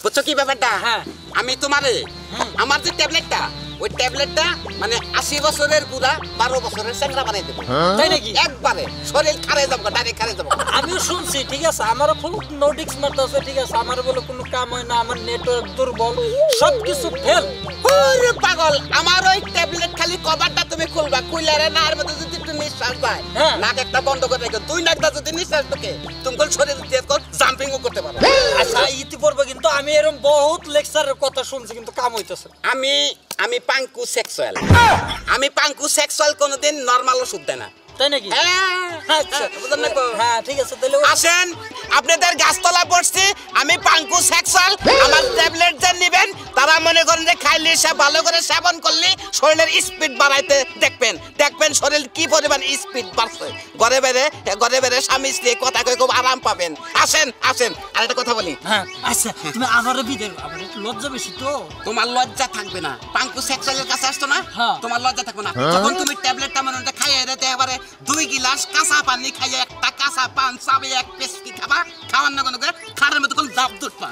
বুঝছো কি ব্যাপারটা? হ্যাঁ। আমি তোমারে আমার যে ট্যাবলেটটা ওই ট্যাবলেটটা মানে 80 বছরের বুড়া 12 বছরের চ্যাংড়া বানাই দেবো। তাই নাকি? একবারে শরীর খারে যাবো, ডাইরেক্ট খারে যাবো। আমিও শুনছি, ঠিক আছে, আমারও ফুল নোটিক্স মারতেছে, ঠিক আছে, আমার বলে কোনো কাম হয় না, আমার নেটওয়ার্ক দুর্বল, সবকিছু ফেল। ওরে পাগল, আমার ওই ট্যাবলেট খালি কভারটা তুমি খুলবা, খুইলারে না এর মধ্যে যদি একটু নিঃশ্বাস পায়, নাক একটা বন্ধ করে রেখো, দুই নাকটা যদি নিঃশ্বাস ঢোকে তুমি শরীর দিয়ে জাম্পিংও করতে পারো। আচ্ছা ইতিপূর্বে কিন্তু আমি এরকম বহুত লেকচারের কথা শুনছি, কিন্তু কাম হইতেছে। আমি পাঙ্কু সেক্সুয়াল, আমি পাঙ্কু সেক্সুয়াল কোনোদিন নরমাল ওষুধ দেয় না। তাই নাকি? আচ্ছা বুঝলেন না? হ্যাঁ ঠিক আছে, তাহলে আসেন আপনাদের গাছতলা পড়ছি, আমি পাঙ্কু সেক্সুয়াল। আমার ট্যাবলেট যে নেবেন তারা মনে করেন যে খাইলে সে ভালো করে সেবন করলে শরীরের স্পিড বাড়াইতে দেখবেন শরীর কি পরিমাণ স্পিড বাড়ছে। ঘরে বেড়ে স্বামী স্ত্রী কথা কয়ে খুব আরাম পাবেন। আসেন আর একটা কথা বলি। হ্যাঁ আচ্ছা, তুমি আমারও বিদের, আমার একটু লজ্জা বেশি তো। তোমার লজ্জা থাকবে না, পাঙ্কু সেক্সুয়ালের কাছে আসতো না, তোমার লজ্জা থাকবে না। যখন তুমি ট্যাবলেটটা মনে খাইয়ে দিতে এবারে 2 গিলাস কাঁচা পানি খাইয়ে একটা কাঁচা পান চাবে এক পেস্টি খাবা, খাওয়ার না কোনো খাড়ের মতো কোন লাভ দুট পা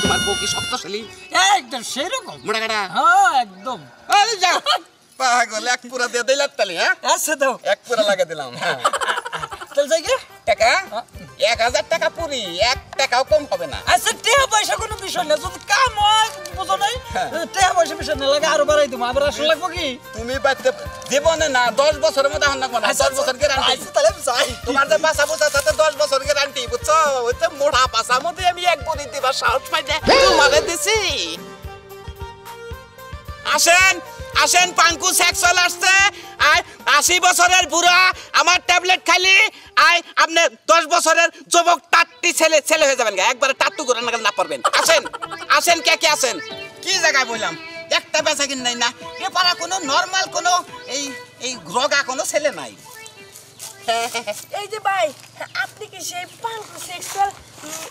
তোমার বউ কি শক্তশালী? একদম সেরকম মোটা কাটা। হ্যাঁ একদম। আরে যা পাগল, এক পুরা দিয়ে দিলাম তালি। হ্যাঁ আচ্ছা দাও, এক পুরা লাগিয়ে দিলাম। হ্যাঁ চল যাই গে টাকা 1000 টাকা পুরি, 1 টাকাও কম হবে না। আচ্ছা টাকা পয়সা কোনো বিষয় না, যদি কাম হয় বুঝো নাই, টাকা পয়সা বিষয় না, লাগে আরো বাড়াই দেবো। আবার আসলে লাগবো কি তুমি বাড়তে জীবনে না 10 বছরের মধ্যে হন লাগবো না, 10 বছর গ্যারান্টি। আচ্ছা তাহলে যাই, তোমার যে বাসা বুঝা তাতে 10 বছর গ্যারান্টি, বুঝছো? ওইতে মোটা পাশার মধ্যে আমি এক বড়ি দিবা সাহস পাই না, তোমারে দিছি। আসেন পাঙ্কু সেক্সুয়াল আসছে। আর 80 বছরের বুড়া আমার ট্যাবলেট খালি আই আপনি 10 বছরের যুবক টাট্টি ছেলে হয়ে যাবেন, একবারে টাট্টু করে না পারবেন। আসেন কে আসেন। কি জায়গায় বললাম একটা বেচা কিন নাই না, এ পারা কোনো নরমাল কোনো এই রোগা কোনো ছেলে নাই। এই যে ভাই, আপনি কি সেই পাঙ্কু সেক্সুয়াল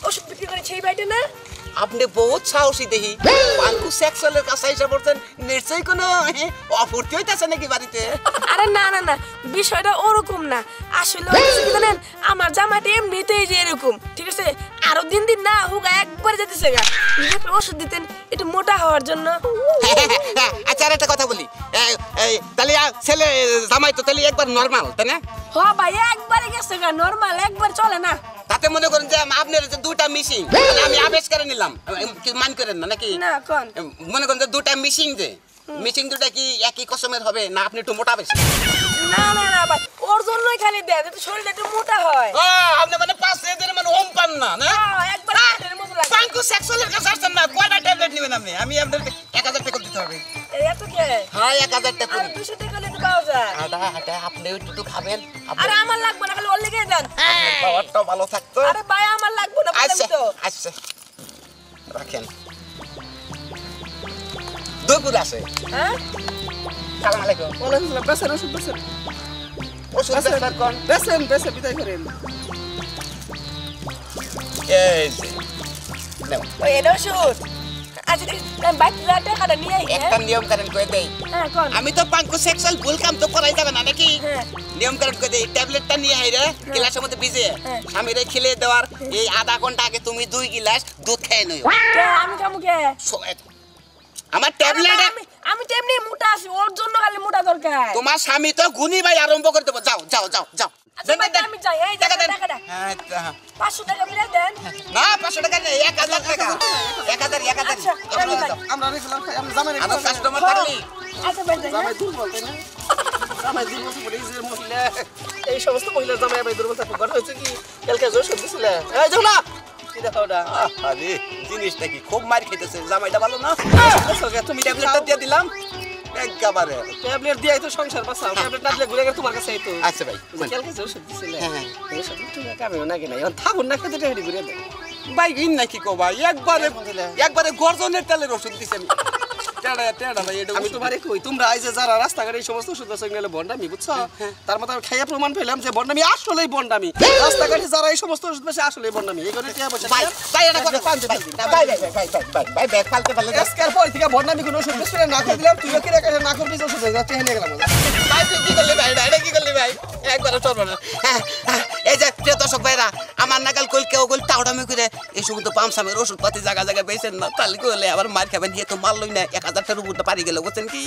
ওষুধ বিক্রি করেন সেই ভাইটা না? আপনি বহুত সাহসী দেখি, পাঙ্কু সেক্সুয়ালের কাছে এসে পড়ছেন, নিশ্চয়ই কোনো অফুর্তি হইতেছে নাকি বাড়িতে? আরে না, বিষয়টা ওরকম না। আসলে হচ্ছে কি জানেন, আমার জামাটা এমনিতেই যে এরকম, ঠিক আছে, আরো দিন না হুগা একবার যেতেছে গা। ওষুধ দিতেন একটু মোটা হওয়ার জন্য। আচ্ছা আর একটা কথা বলি, তাহলে ছেলে জামাই তো তাহলে একবার নরমাল, তাই না? হ ভাই, একবারে গেছে গা, নরমাল একবার চলে না। তাতে মনে করেন যে আপনার যে দুটা মিসিং আমি আবিষ্কার নিলাম, মান করেন না নাকি? না কোন মনে করেন যে দুটা মিসিং দুটা কি একই কসমের হবে না আপনি একটু মোটা বেশি? না ভাই, ওর জন্যই খালি দেয় যাতে শরীরটা একটু মোটা হয়। আপনি মানে 5 দিনের মানে ওম পান না একবার পেটের মতো লাগে। পাঙ্কু সেক্সুয়ালের কাছে আসছেন না, কয়টা ট্যাবলেট নেবেন আমি আপনার 1000 টাকা দিতে হবে। এত কে? হ্যাঁ 1000 টাকা। আর 200 টাকা নিতে পাওয়া যায়। আটা আপনি একটু খাবেন। আরে আমার লাগবে না, খালি ওর লেগে দেন। পাওয়ারটাও ভালো থাকতো। আরে ভাই আমার লাগবে না, বললাম তো। আচ্ছা রাখেন। দুপুর আছে। হ্যাঁ সালাম আলাইকুম। ওয়ালাইকুম আসসালাম। বেসেন ওষুধ বেসেন। ওষুধ বেচার কোন? বেসেন বিদায় করেন। এই যে নাও। ওই এটা ওষুধ। আচ্ছা বাইক টাকাটা নিয়ে আই। একটা নিয়ম করেন কই দেই। হ্যাঁ কোন? আমি তো পাঙ্কু সেক্সুয়াল ভুল কাম তো করাই যাবে না নাকি? হ্যাঁ। নিয়ম করেন কই দেই, ট্যাবলেটটা নিয়ে আইরে গ্লাসের মধ্যে ভিজে স্বামীরে খেলে দেওয়ার এই আধা ঘন্টা আগে তুমি 2 গ্লাস দুধ খেয়ে নিও। কে আমি খামু কে? আমার ট্যাবলেট আমি তো এমনি মোটা আছি, ওর জন্য খালি মোটা দরকার। তোমার স্বামী তো গুনি ভাই আরম্ভ করে দেবো। যাও আচ্ছা ভাই আমি যাই, এই টাকাটা। হ্যাঁ 500 টাকা মিলে দেন। না 500 টাকা নেই, 1000 টাকা। 1000 আচ্ছা আমি যাই। আমরা রেখলাম খাই, আমরা জামাই আমার কাস্টমার থাকলি আচ্ছা ভাই যাই। জামাই দুর্বল তাই না? জামাই দুর্বল বলে এই যে মহিলা, এই সমস্ত মহিলা জামাই ভাই দুর্বল থাকে। ঘটনা হচ্ছে কি, কালকে যে ওষুধ দিছিল, এই যাও না কি দেখো ওটা। আরে জিনিসটা কি খুব মার খেতেছে, জামাইটা ভালো না? তুমি ট্যাবলেটটা দিয়ে দিলাম একেবারে। ট্যাবলেট দিয়ে তো সংসার বাঁচাও, ট্যাবলেট না দিলে ঘুরে গেলে তোমার কাছে আইতো। আচ্ছা ভাই কালকে যে ওষুধ দিছিল, হ্যাঁ ওষুধ তুমি কামিও না কেন, এখন থাকুন না খেতে টেহারি ঘুরে দেয়। ভাই ইন নাকি কো ভাই, একবারে গর্জনের তেলের ওষুধ দিছেন। টেড়া ভাই এটা আমি তোমারে কই, তোমরা আইজে যারা রাস্তাঘাটে এই সমস্ত ওষুধ আছে গেলে বন্ডামি, বুঝছো? তার মধ্যে আমি খাইয়া প্রমাণ পেলাম যে বন্ডামি আসলেই বন্ডামি। রাস্তাঘাটে যারা এই সমস্ত ওষুধ বেশি আসলেই বন্ডামি। এই কারণে টিয়া পয়সা ভাই ভাই এটা কথা পাঁচ ভাই ভাই ব্যাগ ফালতে পারলে আজকের পর থেকে বন্ডামি কোনো ওষুধ বেশি না করে দিলাম, তুইও কি রেখে না করবি ওষুধ হয়ে যাচ্ছে, হেনে গেলাম। ভাই তুই কি করলি ভাই, এটা কি করলি ভাই? একবারে সর্বনাশ। এই যে প্রিয় দর্শক ভাইরা, আমার নাগাল কইল কেউ কইল টাউডামি করে এই সমস্ত পামসামের ওষুধপাতি জায়গা জায়গা বেচেন না, তাহলে কইলে আবার মার খাবেন, দিয়ে তো মারলই না, 1000 টাকার উপর পারি গেল, বুঝছেন কি?